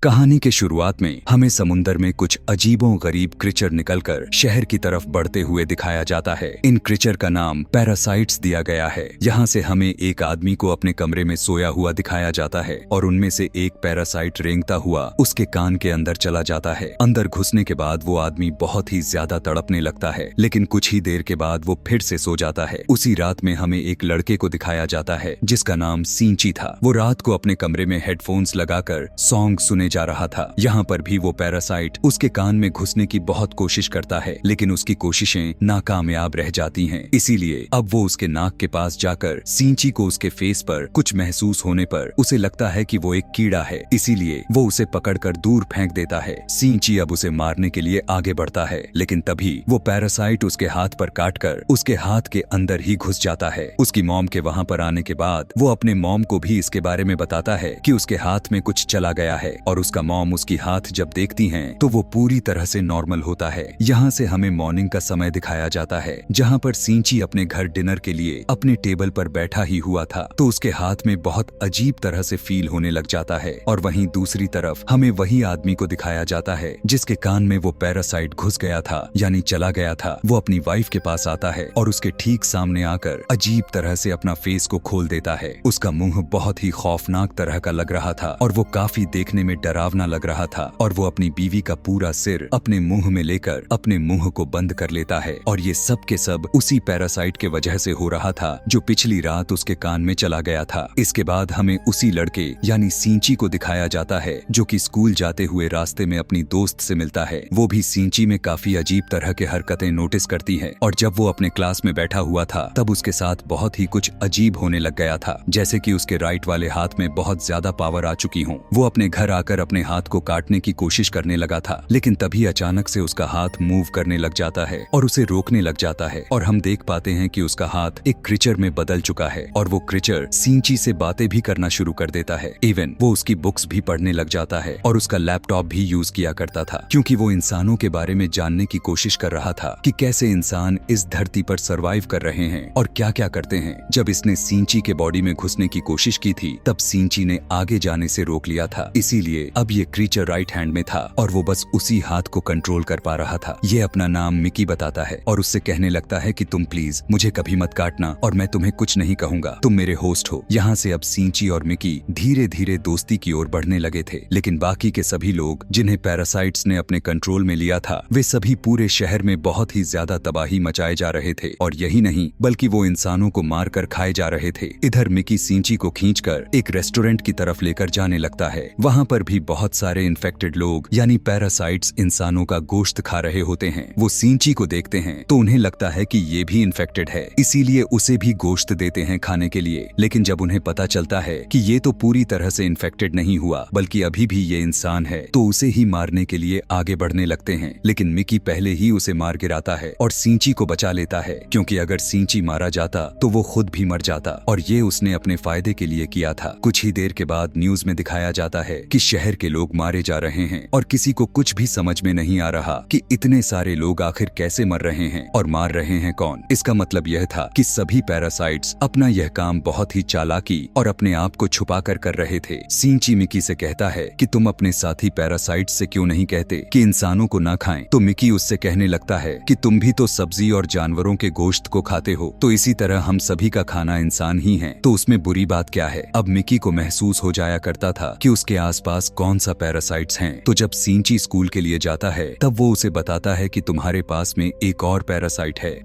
कहानी के शुरुआत में हमें समुंदर में कुछ अजीबो गरीब क्रिचर निकलकर शहर की तरफ बढ़ते हुए दिखाया जाता है। इन क्रिचर का नाम पैरासाइट्स दिया गया है। यहाँ से हमें एक आदमी को अपने कमरे में सोया हुआ दिखाया जाता है और उनमें से एक पैरासाइट रेंगता हुआ उसके कान के अंदर चला जाता है। अंदर घुसने के बाद वो आदमी बहुत ही ज्यादा तड़पने लगता है, लेकिन कुछ ही देर के बाद वो फिर से सो जाता है। उसी रात में हमें एक लड़के को दिखाया जाता है जिसका नाम सींची था। वो रात को अपने कमरे में हेडफोन्स लगाकर सॉन्ग सुने जा रहा था। यहाँ पर भी वो पैरासाइट उसके कान में घुसने की बहुत कोशिश करता है, लेकिन उसकी कोशिशें नाकामयाब रह जाती हैं। इसीलिए अब वो उसके नाक के पास जाकर सींची को उसके फेस पर कुछ महसूस होने पर उसे लगता है कि वो एक कीड़ा है, इसीलिए वो उसे पकड़कर दूर फेंक देता है। सींची अब उसे मारने के लिए आगे बढ़ता है, लेकिन तभी वो पैरासाइट उसके हाथ पर काटकर उसके हाथ के अंदर ही घुस जाता है। उसकी मॉम के वहाँ पर आने के बाद वो अपने मॉम को भी इसके बारे में बताता है कि उसके हाथ में कुछ चला गया है, और उसका मॉम उसकी हाथ जब देखती हैं तो वो पूरी तरह से नॉर्मल होता है। यहाँ से हमें मॉर्निंग का समय दिखाया जाता है, जहाँ पर सींची अपने घर डिनर के लिए अपने टेबल पर बैठा ही हुआ था, तो उसके हाथ में बहुत अजीब तरह से फील होने लग जाता है। और वहीं दूसरी तरफ हमें वही आदमी को दिखाया जाता है जिसके कान में वो पैरासाइट घुस गया था, यानी चला गया था। वो अपनी वाइफ के पास आता है और उसके ठीक सामने आकर अजीब तरह से अपना फेस को खोल देता है। उसका मुंह बहुत ही खौफनाक तरह का लग रहा था और वो काफी देखने में डरावना लग रहा था, और वो अपनी बीवी का पूरा सिर अपने मुंह में लेकर अपने मुंह को बंद कर लेता है। और ये सब के सब उसी पैरासाइट के वजह से हो रहा था जो पिछली रात उसके कान में चला गया था। इसके बाद हमें उसी लड़के यानी सींची को दिखाया जाता है जो कि स्कूल जाते हुए रास्ते में अपनी दोस्त से मिलता है। वो भी सींची में काफी अजीब तरह के हरकतें नोटिस करती है, और जब वो अपने क्लास में बैठा हुआ था तब उसके साथ बहुत ही कुछ अजीब होने लग गया था, जैसे कि उसके राइट वाले हाथ में बहुत ज्यादा पावर आ चुकी हो। वो अपने घर आकर अपने हाथ को काटने की कोशिश करने लगा था, लेकिन तभी अचानक से उसका हाथ मूव करने लग जाता है और उसे रोकने लग जाता है, और हम देख पाते हैं कि उसका हाथ एक क्रिचर में बदल चुका है, और वो क्रिचर सींची से बातें भी करना शुरू कर देता है। इवन वो उसकी बुक्स भी पढ़ने लग जाता है और उसका लैपटॉप भी यूज किया करता था, क्योंकि वो इंसानों के बारे में जानने की कोशिश कर रहा था कि कैसे इंसान इस धरती पर सर्वाइव कर रहे हैं और क्या क्या करते हैं। जब इसने सींची के बॉडी में घुसने की कोशिश की थी तब सींची ने आगे जाने से रोक लिया था, इसीलिए अब ये क्रीचर राइट हैंड में था और वो बस उसी हाथ को कंट्रोल कर पा रहा था। ये अपना नाम मिकी बताता है और उससे कहने लगता है कि तुम प्लीज मुझे कभी मत काटना और मैं तुम्हें कुछ नहीं कहूंगा, तुम मेरे होस्ट हो। यहाँ से अब सींची और मिकी धीरे धीरे दोस्ती की ओर बढ़ने लगे थे, लेकिन बाकी के सभी लोग जिन्हें पैरासाइट्स ने अपने कंट्रोल में लिया था वे सभी पूरे शहर में बहुत ही ज्यादा तबाही मचाए जा रहे थे, और यही नहीं बल्कि वो इंसानों को मार कर खाए जा रहे थे। इधर मिकी सींची को खींचकर एक रेस्टोरेंट की तरफ लेकर जाने लगता है। वहाँ पर भी बहुत सारे इन्फेक्टेड लोग यानी पैरासाइट्स इंसानों का गोश्त खा रहे होते हैं। वो सींची को देखते हैं तो उन्हें लगता है कि ये भी इन्फेक्टेड है, इसीलिए उसे भी गोश्त देते हैं खाने के लिए। लेकिन जब उन्हें पता चलता है कि ये तो पूरी तरह से इन्फेक्टेड नहीं हुआ बल्कि अभी भी ये इंसान है, तो उसे ही मारने के लिए आगे बढ़ने लगते हैं। लेकिन मिकी पहले ही उसे मार गिराता है और सींची को बचा लेता है, क्योंकि अगर सींची मारा जाता तो वो खुद भी मर जाता, और ये उसने अपने फायदे के लिए किया था। कुछ ही देर के बाद न्यूज में दिखाया जाता है कि शहर के लोग मारे जा रहे हैं और किसी को कुछ भी समझ में नहीं आ रहा कि इतने सारे लोग आखिर कैसे मर रहे हैं और मार रहे हैं कौन। इसका मतलब यह था कि सभी पैरासाइट्स अपना यह काम बहुत ही चालाकी और अपने आप को छुपा कर रहे थे। सींची मिकी से कहता है कि तुम अपने साथी पैरासाइट्स से क्यों नहीं कहते कि इंसानों को ना खाएं, तो मिकी उससे कहने लगता है कि तुम भी तो सब्जी और जानवरों के गोश्त को खाते हो, तो इसी तरह हम सभी का खाना इंसान ही है, तो उसमें बुरी बात क्या है। अब मिकी को महसूस हो जाया करता था कि उसके आसपास कौन सा पैरासाइट्स हैं। तो जब सींची स्कूल के लिए जाता है तब वो उसे बताता है कि तुम्हारे पास में एक और पैरासाइट है,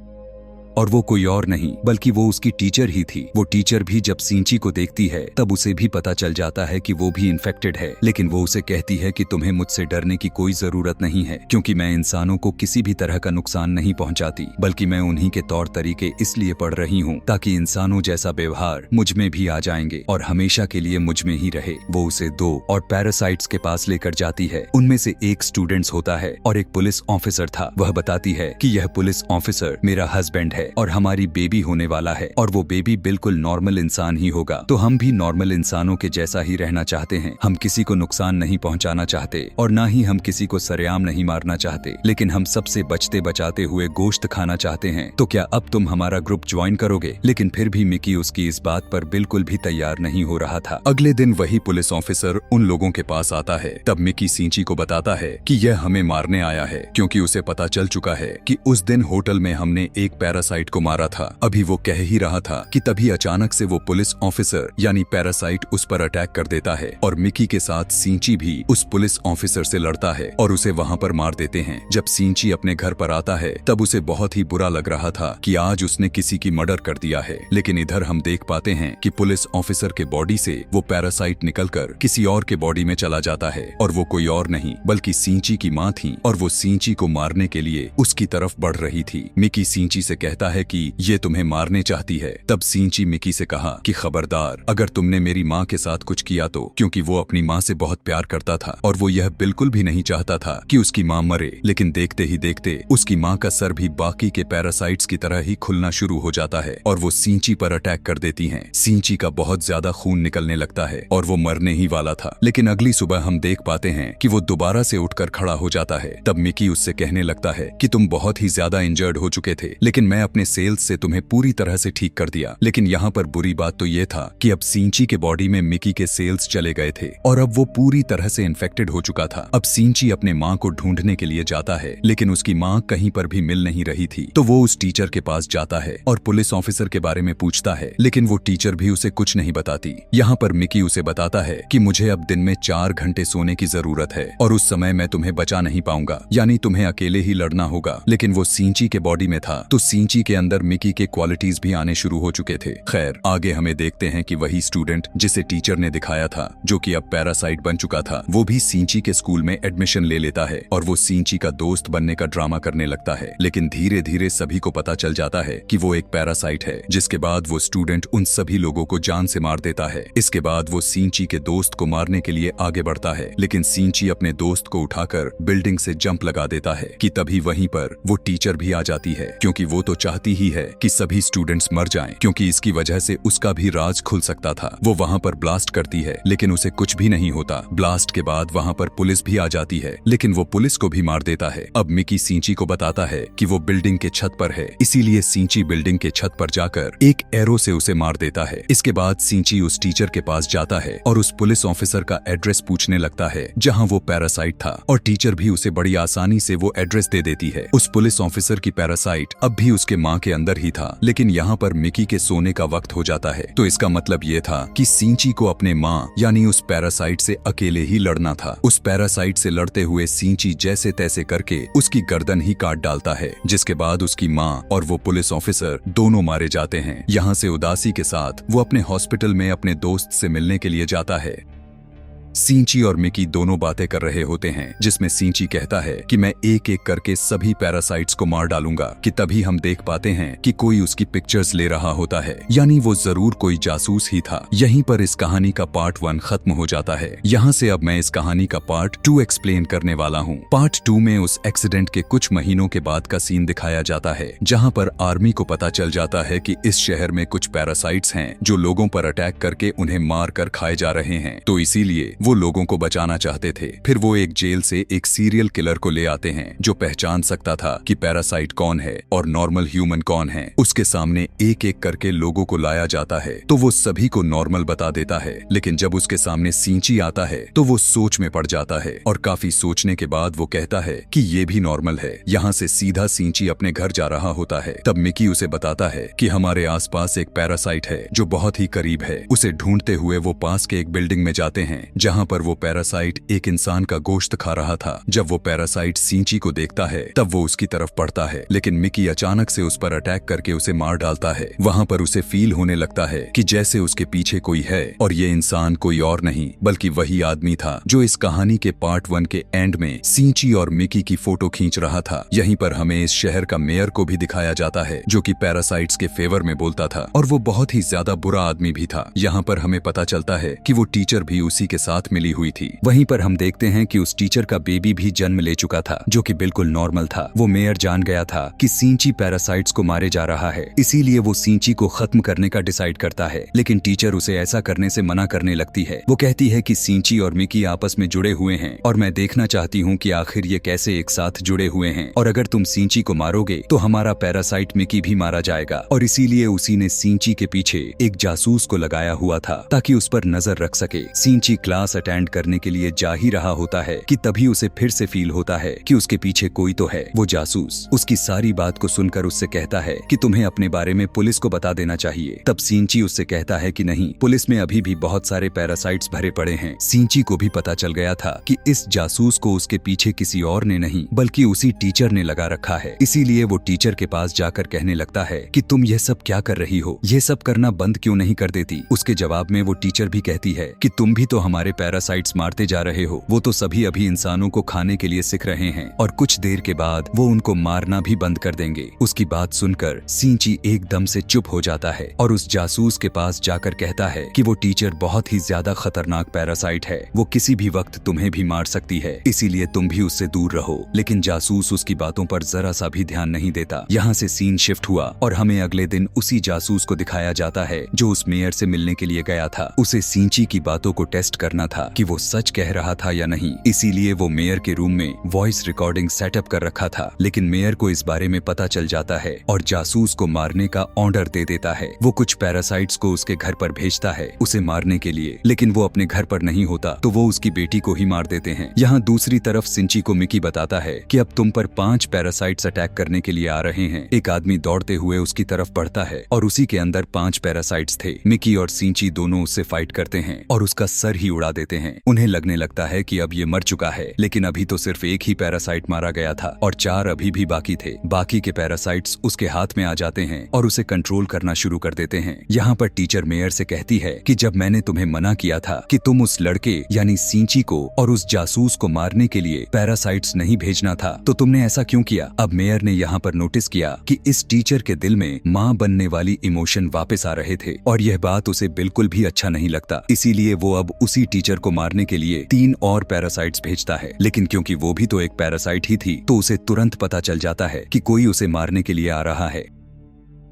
और वो कोई और नहीं बल्कि वो उसकी टीचर ही थी। वो टीचर भी जब सींची को देखती है तब उसे भी पता चल जाता है कि वो भी इन्फेक्टेड है, लेकिन वो उसे कहती है कि तुम्हें मुझसे डरने की कोई जरूरत नहीं है, क्योंकि मैं इंसानों को किसी भी तरह का नुकसान नहीं पहुंचाती, बल्कि मैं उन्हीं के तौर तरीके इसलिए पढ़ रही हूँ ताकि इंसानों जैसा व्यवहार मुझ में भी आ जाएंगे और हमेशा के लिए मुझ में ही रहे। वो उसे 2 और पैरासाइट्स के पास लेकर जाती है। उनमें से एक स्टूडेंट्स होता है और एक पुलिस ऑफिसर था। वह बताती है कि यह पुलिस ऑफिसर मेरा हस्बैंड है, है और हमारी बेबी होने वाला है और वो बेबी बिल्कुल नॉर्मल इंसान ही होगा, तो हम भी नॉर्मल इंसानों के जैसा ही रहना चाहते हैं। हम किसी को नुकसान नहीं पहुंचाना चाहते और ना ही हम किसी को सरेआम नहीं मारना चाहते, लेकिन हम सबसे बचते बचाते हुए गोश्त खाना चाहते हैं। तो क्या अब तुम हमारा ग्रुप ज्वाइन करोगे? लेकिन फिर भी मिकी उसकी इस बात पर बिल्कुल भी तैयार नहीं हो रहा था। अगले दिन वही पुलिस ऑफिसर उन लोगों के पास आता है। तब मिकी सींची को बताता है कि यह हमें मारने आया है, क्योंकि उसे पता चल चुका है कि उस दिन होटल में हमने एक पैरासाइट को मारा था। अभी वो कह ही रहा था कि तभी अचानक से वो पुलिस ऑफिसर यानी पैरासाइट उस पर अटैक कर देता है और मिकी के साथ सींची भी उस पुलिस ऑफिसर से लड़ता है और उसे वहाँ पर मार देते हैं। जब सींची अपने घर पर आता है तब उसे बहुत ही बुरा लग रहा था कि आज उसने किसी की मर्डर कर दिया है, लेकिन इधर हम देख पाते हैं कि पुलिस ऑफिसर के बॉडी से वो पैरासाइट निकलकर किसी और के बॉडी में चला जाता है और वो कोई और नहीं बल्कि सींची की माँ थी और वो सींची को मारने के लिए उसकी तरफ बढ़ रही थी। मिकी सींची से कहता है कि ये तुम्हें मारने चाहती है। तब सींची मिकी से कहा कि खबरदार, अगर तुमने मेरी माँ के साथ कुछ किया तो, क्योंकि वो अपनी माँ से बहुत प्यार करता था और वो यह बिल्कुल भी नहीं चाहता था कि उसकी माँ मरे। लेकिन देखते ही देखते उसकी माँ का सर भी बाकी के पैरासाइट्स की तरह ही खुलना शुरू हो जाता है और वो सींची पर अटैक कर देती हैं। सींची का बहुत ज्यादा खून निकलने लगता है और वो मरने ही वाला था। लेकिन अगली सुबह हम देख पाते हैं कि वो दोबारा से उठकर खड़ा हो जाता है। तब मिकी उससे कहने लगता है कि तुम बहुत ही ज्यादा इंजर्ड हो चुके थे, लेकिन मैं अपने सेल्स से तुम्हें पूरी तरह से ठीक कर दिया। लेकिन यहाँ पर बुरी बात तो ये था कि अब सींची के बॉडी में मिकी के सेल्स चले गए थे और अब वो पूरी तरह से इन्फेक्टेड हो चुका था। अब सींची अपने माँ को ढूंढने के लिए जाता है, लेकिन उसकी माँ कहीं पर भी मिल नहीं रही थी। तो वो उस टीचर के पास जाता है और पुलिस ऑफिसर के बारे में पूछता है, लेकिन वो टीचर भी उसे कुछ नहीं बताती। यहाँ पर मिकी उसे बताता है कि मुझे अब दिन में 4 घंटे सोने की जरूरत है और उस समय मैं तुम्हें बचा नहीं पाऊंगा, यानी तुम्हें अकेले ही लड़ना होगा। लेकिन वो सींची के बॉडी में था तो सींची के अंदर मिकी के क्वालिटीज भी आने शुरू हो चुके थे। खैर, आगे हमें देखते हैं कि वही स्टूडेंट जिसे टीचर ने दिखाया था, जो कि अब पैरासाइट बन चुका था, वो भी सींची के स्कूल में एडमिशन ले लेता है और वो सींची का दोस्त बनने का ड्रामा करने लगता है। लेकिन धीरे धीरे सभी को पता चल जाता है कि वो एक पैरासाइट है, जिसके बाद वो स्टूडेंट उन सभी लोगों को जान से मार देता है। इसके बाद वो सींची के दोस्त को मारने के लिए आगे बढ़ता है, लेकिन सींची अपने दोस्त को उठाकर बिल्डिंग से जंप लगा देता है कि तभी वहीं पर वो टीचर भी आ जाती है, क्योंकि वो तो चाहती ही है कि सभी स्टूडेंट्स मर जाएं, क्योंकि इसकी वजह से उसका भी राज खुल सकता था। वो वहां पर ब्लास्ट करती है, लेकिन उसे कुछ भी नहीं होता। ब्लास्ट के बाद वहां पर पुलिस भी आ जाती है, लेकिन वो पुलिस को भी मार देता है। अब मिकी सींची को बताता है कि वो बिल्डिंग के छत पर है, इसीलिए सींची बिल्डिंग के छत पर जाकर एक एरो से उसे मार देता है। इसके बाद सींची उस टीचर के पास जाता है और उस पुलिस ऑफिसर का एड्रेस पूछने लगता है जहां वो पैरासाइट था, और टीचर भी उसे बड़ी आसानी से वो एड्रेस दे देती है। उस पुलिस ऑफिसर की पैरासाइट अब भी उसके माँ के अंदर ही था, लेकिन यहाँ पर मिकी के सोने का वक्त हो जाता है। तो इसका मतलब ये था कि सींची को अपने माँ यानी उस पैरासाइट से अकेले ही लड़ना था। उस पैरासाइट से लड़ते हुए सींची जैसे तैसे करके उसकी गर्दन ही काट डालता है, जिसके बाद उसकी माँ और वो पुलिस ऑफिसर दोनों मारे जाते हैं। यहाँ से उदासी के साथ वो अपने हॉस्पिटल में अपने दोस्त से मिलने के लिए जाता है। सींची और मिकी दोनों बातें कर रहे होते हैं, जिसमें सींची कहता है कि मैं एक एक करके सभी पैरासाइट्स को मार डालूंगा। कि तभी हम देख पाते हैं कि कोई उसकी पिक्चर्स ले रहा होता है, यानी वो जरूर कोई जासूस ही था। यहीं पर इस कहानी का पार्ट 1 खत्म हो जाता है। यहाँ से अब मैं इस कहानी का पार्ट 2 एक्सप्लेन करने वाला हूँ। पार्ट 2 में उस एक्सीडेंट के कुछ महीनों के बाद का सीन दिखाया जाता है, जहाँ पर आर्मी को पता चल जाता है कि इस शहर में कुछ पैरासाइट्स हैं जो लोगों पर अटैक करके उन्हें मार कर खाए जा रहे हैं। तो इसीलिए वो लोगों को बचाना चाहते थे। फिर वो एक जेल से एक सीरियल किलर को ले आते हैं जो पहचान सकता था कि पैरासाइट कौन है और नॉर्मल ह्यूमन कौन है। उसके सामने एक एक करके लोगों को लाया जाता है तो वो सभी को नॉर्मल बता देता है, लेकिन जब उसके सामने सींची आता है तो वो सोच में पड़ जाता है और काफी सोचने के बाद वो कहता है कि ये भी नॉर्मल है। यहाँ से सीधा सींची अपने घर जा रहा होता है। तब मिकी उसे बताता है कि हमारे आसपास एक पैरासाइट है जो बहुत ही करीब है। उसे ढूंढते हुए वो पास के एक बिल्डिंग में जाते हैं, जहाँ पर वो पैरासाइट एक इंसान का गोश्त खा रहा था। जब वो पैरासाइट सींची को देखता है तब वो उसकी तरफ बढ़ता है, लेकिन मिकी अचानक से उस पर अटैक करके उसे मार डालता है। वहाँ पर उसे फील होने लगता है कि जैसे उसके पीछे कोई है और ये इंसान कोई और नहीं बल्कि वही आदमी था जो इस कहानी के पार्ट 1 के एंड में सींची और मिकी की फोटो खींच रहा था। यहीं पर हमें इस शहर का मेयर को भी दिखाया जाता है जो कि पैरासाइट्स के फेवर में बोलता था और वो बहुत ही ज्यादा बुरा आदमी भी था। यहाँ पर हमें पता चलता है कि वो टीचर भी उसी के साथ साथ मिली हुई थी। वहीं पर हम देखते हैं कि उस टीचर का बेबी भी जन्म ले चुका था, जो कि बिल्कुल नॉर्मल था। वो मेयर जान गया था कि सींची पैरासाइट्स को मारे जा रहा है, इसीलिए वो सींची को खत्म करने का डिसाइड करता है। लेकिन टीचर उसे ऐसा करने से मना करने लगती है। वो कहती है कि सींची और मिकी आपस में जुड़े हुए हैं और मैं देखना चाहती हूँ कि आखिर ये कैसे एक साथ जुड़े हुए हैं, और अगर तुम सींची को मारोगे तो हमारा पैरासाइट मिकी भी मारा जाएगा। और इसीलिए उसी ने सींची के पीछे एक जासूस को लगाया हुआ था ताकि उस पर नजर रख सके। सींची क्लास अटेंड करने के लिए जा ही रहा होता है कि तभी उसे फिर से फील होता है कि उसके पीछे कोई तो है। वो जासूस उसकी सारी बात को सुनकर उससे कहता है कि तुम्हें अपने बारे में पुलिस को बता देना चाहिए। तब सींची उससे कहता है कि नहीं, पुलिस में अभी भी बहुत सारे पैरासाइट्स भरे पड़े हैं। सींची को भी पता चल गया था कि इस जासूस को उसके पीछे किसी और ने नहीं बल्कि उसी टीचर ने लगा रखा है। इसीलिए वो टीचर के पास जाकर कहने लगता है कि तुम ये सब क्या कर रही हो, ये सब करना बंद क्यों नहीं कर देती। उसके जवाब में वो टीचर भी कहती है कि तुम भी तो हमारे पैरासाइट्स मारते जा रहे हो, वो तो सभी अभी इंसानों को खाने के लिए सीख रहे हैं और कुछ देर के बाद वो उनको मारना भी बंद कर देंगे। उसकी बात सुनकर सींची एकदम से चुप हो जाता है और उस जासूस के पास जाकर कहता है कि वो टीचर बहुत ही ज्यादा खतरनाक पैरासाइट है, वो किसी भी वक्त तुम्हें भी मार सकती है, इसीलिए तुम भी उससे दूर रहो। लेकिन जासूस उसकी बातों पर जरा सा भी ध्यान नहीं देता। यहाँ से सीन शिफ्ट हुआ और हमें अगले दिन उसी जासूस को दिखाया जाता है जो उस मेयर से मिलने के लिए गया था। उसे सींची की बातों को टेस्ट करना था कि वो सच कह रहा था या नहीं, इसीलिए वो मेयर के रूम में वॉइस रिकॉर्डिंग सेटअप कर रखा था। लेकिन मेयर को इस बारे में पता चल जाता है और जासूस को मारने का ऑर्डर दे देता है। वो कुछ पैरासाइट्स को उसके घर पर भेजता है उसे मारने के लिए, लेकिन वो अपने घर पर नहीं होता तो वो उसकी बेटी को ही मार देते हैं। यहाँ दूसरी तरफ सिंची को मिकी बताता है कि अब तुम पर 5 पैरासाइट्स अटैक करने के लिए आ रहे हैं। एक आदमी दौड़ते हुए उसकी तरफ बढ़ता है और उसी के अंदर 5 पैरासाइट्स थे। मिकी और सिंची दोनों उससे फाइट करते हैं और उसका सर ही उड़ा देते हैं। उन्हें लगने लगता है कि अब ये मर चुका है, लेकिन अभी तो सिर्फ एक ही पैरासाइट मारा गया था और 4 अभी भी बाकी थे। बाकी के पैरासाइट्स उसके हाथ में आ जाते हैं और उसे कंट्रोल करना शुरू कर देते हैं। यहाँ पर टीचर मेयर से कहती है कि जब मैंने तुम्हें मना किया था कि तुम उस लड़के यानी सिंची को और उस जासूस को मारने के लिए पैरासाइट्स नहीं भेजना था, तो तुमने ऐसा क्यों किया। अब मेयर ने यहाँ पर नोटिस किया कि इस टीचर के दिल में माँ बनने वाली इमोशन वापस आ रहे थे और यह बात उसे बिल्कुल भी अच्छा नहीं लगता। इसीलिए वो अब उसी टीचर को मारने के लिए 3 और पैरासाइट्स भेजता है। लेकिन क्योंकि वो भी तो एक पैरासाइट ही थी तो उसे तुरंत पता चल जाता है कि कोई उसे मारने के लिए आ रहा है।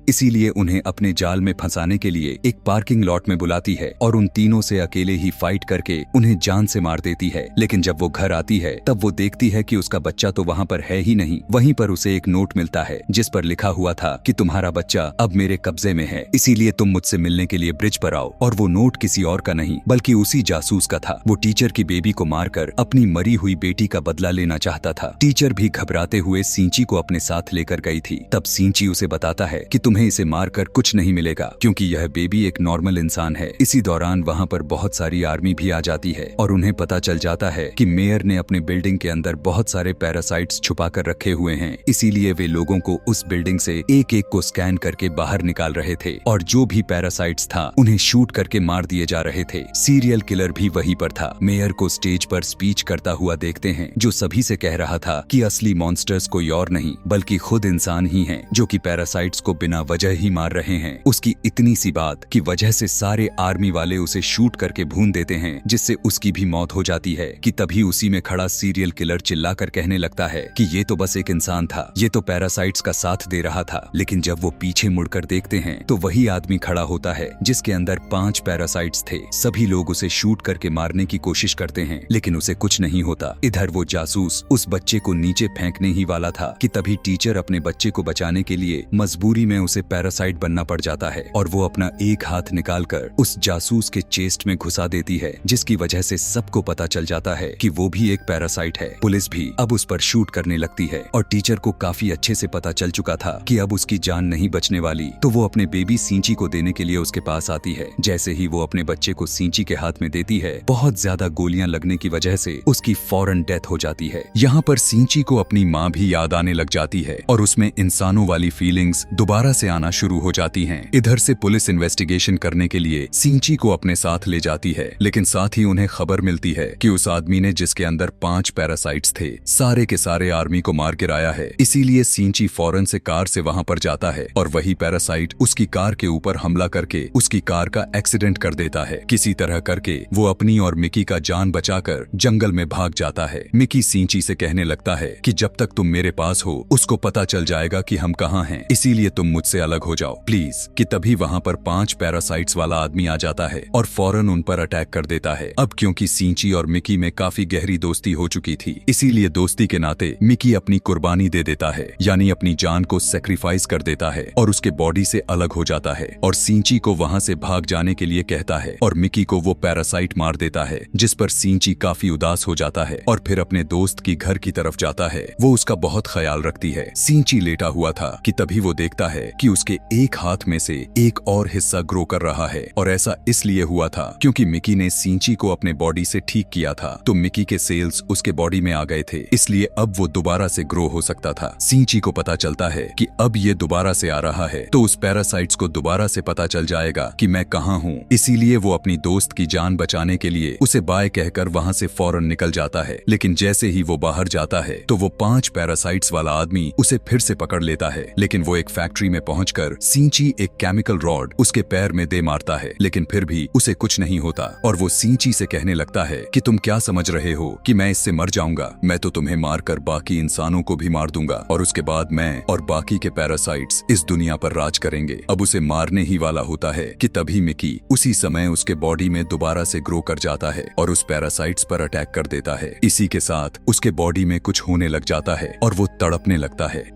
इसीलिए उन्हें अपने जाल में फंसाने के लिए एक पार्किंग लॉट में बुलाती है और उन तीनों से अकेले ही फाइट करके उन्हें जान से मार देती है। लेकिन जब वो घर आती है तब वो देखती है कि उसका बच्चा तो वहाँ पर है ही नहीं। वहीं पर उसे एक नोट मिलता है जिस पर लिखा हुआ था कि तुम्हारा बच्चा अब मेरे कब्जे में है, इसीलिए तुम मुझसे मिलने के लिए ब्रिज पर आओ। और वो नोट किसी और का नहीं बल्कि उसी जासूस का था। वो टीचर की बेबी को मारकर अपनी मरी हुई बेटी का बदला लेना चाहता था। टीचर भी घबराते हुए सिंची को अपने साथ लेकर गई थी। तब सिंची उसे बताता है कि तुम्हें इसे मारकर कुछ नहीं मिलेगा क्योंकि यह बेबी एक नॉर्मल इंसान है। इसी दौरान वहाँ पर बहुत सारी आर्मी भी आ जाती है और उन्हें पता चल जाता है कि मेयर ने अपने बिल्डिंग के अंदर बहुत सारे पैरासाइट्स छुपा कर रखे हुए हैं। इसीलिए वे लोगों को उस बिल्डिंग से एक एक को स्कैन करके बाहर निकाल रहे थे और जो भी पैरासाइट्स था उन्हें शूट करके मार दिए जा रहे थे। सीरियल किलर भी वहीं पर था। मेयर को स्टेज पर स्पीच करता हुआ देखते हैं जो सभी से कह रहा था कि असली मॉन्स्टर्स कोई और नहीं बल्कि खुद इंसान ही हैं जो कि पैरासाइट्स को बिना वजह ही मार रहे हैं। उसकी इतनी सी बात की वजह से सारे आर्मी वाले उसे शूट करके भून देते हैं जिससे उसकी भी मौत हो जाती है कि तभी उसी में खड़ा सीरियल किलर चिल्लाकर कहने लगता है कि ये तो बस एक इंसान था, ये तो पैरासाइट्स का साथ दे रहा था। लेकिन जब वो पीछे मुड़कर देखते हैं तो वही आदमी खड़ा होता है जिसके अंदर 5 पैरासाइट्स थे। सभी लोग उसे शूट करके मारने की कोशिश करते हैं लेकिन उसे कुछ नहीं होता। इधर वो जासूस उस बच्चे को नीचे फेंकने ही वाला था कि तभी टीचर अपने बच्चे को बचाने के लिए मजबूरी में उसे पैरासाइट बनना पड़ जाता है और वो अपना एक हाथ निकालकर उस जासूस के चेस्ट में घुसा देती है जिसकी वजह से सबको पता चल जाता है कि वो भी एक पैरासाइट है। पुलिस भी अब उस पर शूट करने लगती है और टीचर को काफी अच्छे से पता चल चुका था कि अब उसकी जान नहीं बचने वाली, तो वो अपने बेबी सिंची को देने के लिए उसके पास आती है। जैसे ही वो अपने बच्चे को सिंची के हाथ में देती है बहुत ज्यादा गोलियां लगने की वजह से उसकी फौरन डेथ हो जाती है। यहाँ पर सिंची को अपनी माँ भी याद आने लग जाती है और उसमें इंसानों वाली फीलिंग्स दोबारा से आना शुरू हो जाती हैं। इधर से पुलिस इन्वेस्टिगेशन करने के लिए सिंची को अपने साथ ले जाती है, लेकिन साथ ही उन्हें खबर मिलती है कि उस आदमी ने जिसके अंदर 5 पैरासाइट्स थे सारे के सारे आर्मी को मार गिराया है। इसीलिए सिंची फौरन से कार से वहां पर जाता है और वही पैरासाइट उसकी कार के ऊपर हमला करके उसकी कार का एक्सीडेंट कर देता है। किसी तरह करके वो अपनी और मिकी का जान बचाकर जंगल में भाग जाता है। मिकी सिंची से कहने लगता है कि जब तक तुम मेरे पास हो उसको पता चल जाएगा कि हम कहाँ हैं, इसीलिए तुम मुझसे अलग हो जाओ प्लीज। कि तभी वहां पर 5 पैरासाइट्स वाला आदमी आ जाता है और फौरन उन पर अटैक कर देता है। अब क्योंकि सिंची और मिकी में काफी गहरी दोस्ती हो चुकी थी, इसीलिए दोस्ती के नाते मिकी अपनी कुर्बानी दे देता है, यानी अपनी जान को सेक्रीफाइस कर देता है और उसके बॉडी से अलग हो जाता है और सिंची को वहां से भाग जाने के लिए कहता है और मिकी को वो पैरासाइट मार देता है, जिस पर सिंची काफी उदास हो जाता है और फिर अपने दोस्त की घर की तरफ जाता है। वो उसका बहुत ख्याल रखती है। सिंची लेटा हुआ था कि तभी वो देखता है कि उसके एक हाथ में से एक और हिस्सा ग्रो कर रहा है और ऐसा इसलिए हुआ था क्योंकि मिकी ने सिंची को अपने बॉडी से ठीक किया था, तो मिकी के सेल्स उसके बॉडी में आ गए थे, इसलिए अब वो दोबारा से ग्रो हो सकता था। सिंची को पता चलता है कि अब ये दोबारा से आ रहा है तो उस पैरासाइट्स को दोबारा से पता चल जाएगा कि मैं कहाँ हूँ, इसीलिए वो अपनी दोस्त की जान बचाने के लिए उसे बाय कहकर वहाँ से फौरन निकल जाता है। लेकिन जैसे ही वो बाहर जाता है तो वो 5 पैरासाइट्स वाला आदमी उसे फिर से पकड़ लेता है, लेकिन वो एक फैक्ट्री में पहुंचकर सिंची एक केमिकल रॉड उसके पैर में दे मारता है, लेकिन फिर भी उसे कुछ नहीं होता और वो सिंची से कहने लगता है कि तुम क्या समझ रहे हो कि मैं इससे मर जाऊंगा, मैं तो तुम्हें मारकर बाकी इंसानों को भी मार दूंगा और उसके बाद मैं और बाकी के पैरासाइट्स इस दुनिया पर राज करेंगे। अब उसे मारने ही वाला होता है कि तभी मिकी उसी समय उसके बॉडी में दोबारा से ग्रो कर जाता है और उस पैरासाइट्स पर अटैक कर देता है। इसी के साथ उसके बॉडी में कुछ होने लग जाता है और वो तड़पने लगता है।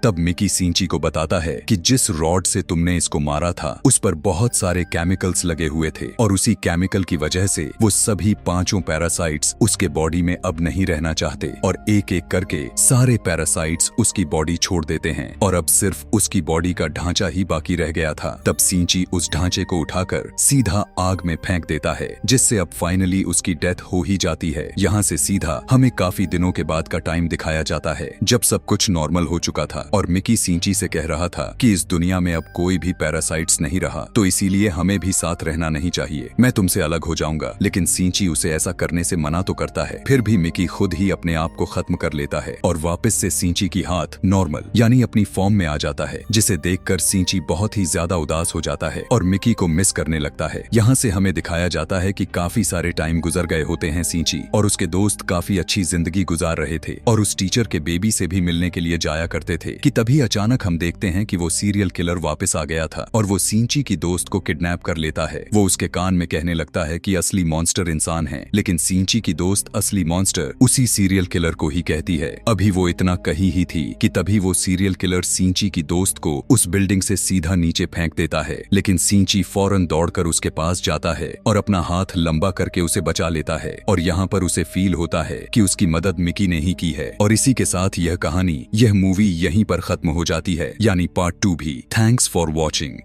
तब मिकी सिंची को बताता है कि जिस रॉड से तुमने इसको मारा था उस पर बहुत सारे केमिकल्स लगे हुए थे और उसी केमिकल की वजह से वो सभी 5 पैरासाइट्स उसके बॉडी में अब नहीं रहना चाहते और एक एक करके सारे पैरासाइट्स उसकी बॉडी छोड़ देते हैं और अब सिर्फ उसकी बॉडी का ढांचा ही बाकी रह गया था। तब सिंची उस ढांचे को उठाकर सीधा आग में फेंक देता है, जिससे अब फाइनली उसकी डेथ हो ही जाती है। यहाँ से सीधा हमें काफी दिनों के बाद का टाइम दिखाया जाता है जब सब कुछ नॉर्मल हो चुका था और मिकी सिंची से कह रहा था कि इस दुनिया में अब कोई भी पैरासाइट्स नहीं रहा, तो इसीलिए हमें भी साथ रहना नहीं चाहिए, मैं तुमसे अलग हो जाऊंगा। लेकिन सिंची उसे ऐसा करने से मना तो करता है, फिर भी मिकी खुद ही अपने आप को खत्म कर लेता है और वापस से सिंची की हाथ नॉर्मल यानी अपनी फॉर्म में आ जाता है, जिसे देखकर सिंची बहुत ही ज्यादा उदास हो जाता है और मिकी को मिस करने लगता है। यहाँ से हमें दिखाया जाता है कि काफी सारे टाइम गुजर गए होते हैं सिंची और उसके दोस्त काफी अच्छी जिंदगी गुजार रहे थे और उस टीचर के बेबी से भी मिलने के लिए जाया करते थे कि तभी अचानक हम देखते हैं कि वो सीरियल किलर वापस आ गया था और वो सिंची की दोस्त को किडनैप कर लेता है। वो उसके कान में कहने लगता है कि असली मॉन्स्टर इंसान है, लेकिन सिंची की दोस्त असली मॉन्स्टर उसी सीरियल किलर को ही कहती है। अभी वो इतना कही ही थी कि तभी वो सीरियल किलर सिंची की दोस्त को उस बिल्डिंग से सीधा नीचे फेंक देता है, लेकिन सिंची फौरन दौड़कर उसके पास जाता है और अपना हाथ लंबा करके उसे बचा लेता है और यहाँ पर उसे फील होता है कि उसकी मदद मिकी ने ही की है। और इसी के साथ यह कहानी, यह मूवी यहीं पर खत्म हो जाती है, यानी पार्ट 2 भी। Thanks for watching.